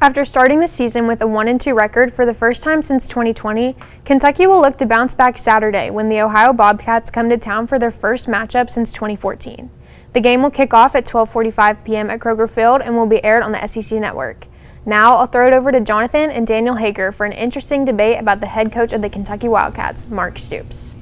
After starting the season with a 1-2 record for the first time since 2020, Kentucky will look to bounce back Saturday when the Ohio Bobcats come to town for their first matchup since 2014. The game will kick off at 12:45 p.m. at Kroger Field and will be aired on the SEC Network. Now I'll throw it over to Johnathon and Daniel Hager for an interesting debate about the head coach of the Kentucky Wildcats, Mark Stoops.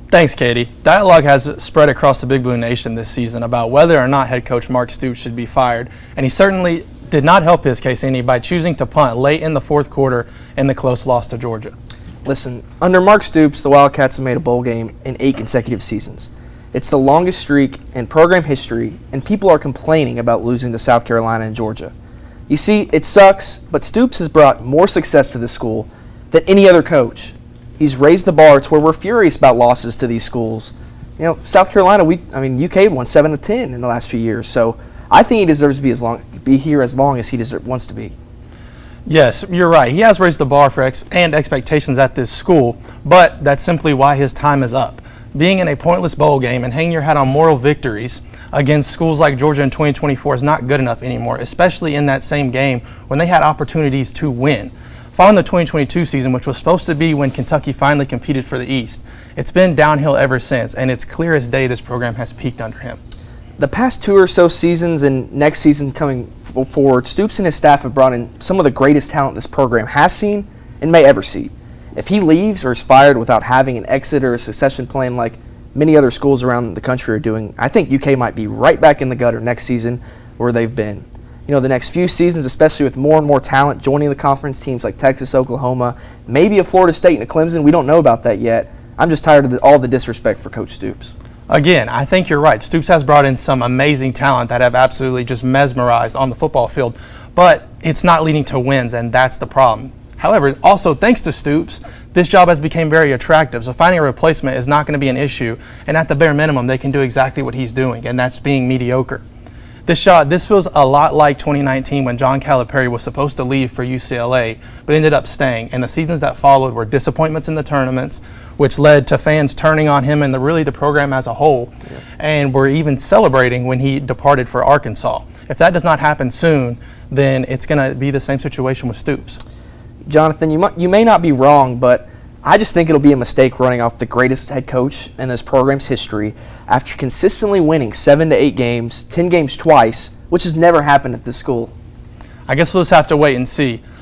Thanks, Katie. Dialogue has spread across the Big Blue Nation this season about whether or not head coach Mark Stoops should be fired, and he certainly did not help his case any by choosing to punt late in the fourth quarter in the close loss to Georgia. Listen, under Mark Stoops, the Wildcats have made a bowl game in 8 consecutive seasons. It's the longest streak in program history, and people are complaining about losing to South Carolina and Georgia. You see, it sucks, but Stoops has brought more success to this school than any other coach. He's raised the bar to where we're furious about losses to these schools. You know, South Carolina, UK won 7 of 10 in the last few years, so I think he deserves to be here as long as he wants to be. Yes, you're right. He has raised the bar for expectations at this school, but that's simply why his time is up. Being in a pointless bowl game and hanging your hat on moral victories against schools like Georgia in 2024 is not good enough anymore, especially in that same game when they had opportunities to win. Following the 2022 season, which was supposed to be when Kentucky finally competed for the East, it's been downhill ever since, and it's clear as day this program has peaked under him. The past 2 or so seasons and next season coming forward, Stoops and his staff have brought in some of the greatest talent this program has seen and may ever see. If he leaves or is fired without having an exit or a succession plan like many other schools around the country are doing, I think UK might be right back in the gutter next season where they've been. You know, the next few seasons, especially with more and more talent joining the conference, teams like Texas, Oklahoma, maybe a Florida State and a Clemson. We don't know about that yet. I'm just tired of all the disrespect for Coach Stoops. Again, I think you're right. Stoops has brought in some amazing talent that have absolutely just mesmerized on the football field, but it's not leading to wins, and that's the problem. However, also thanks to Stoops, this job has become very attractive, so finding a replacement is not going to be an issue, and at the bare minimum, they can do exactly what he's doing, and that's being mediocre. This feels a lot like 2019 when John Calipari was supposed to leave for UCLA, but ended up staying, and the seasons that followed were disappointments in the tournaments, which led to fans turning on him and really the program as a whole, and were even celebrating when he departed for Arkansas. If that does not happen soon, then it's going to be the same situation with Stoops. Johnathon, you may not be wrong, but I just think it'll be a mistake running off the greatest head coach in this program's history after consistently winning 7 to 8 games, 10 games twice, which has never happened at this school. I guess we'll just have to wait and see.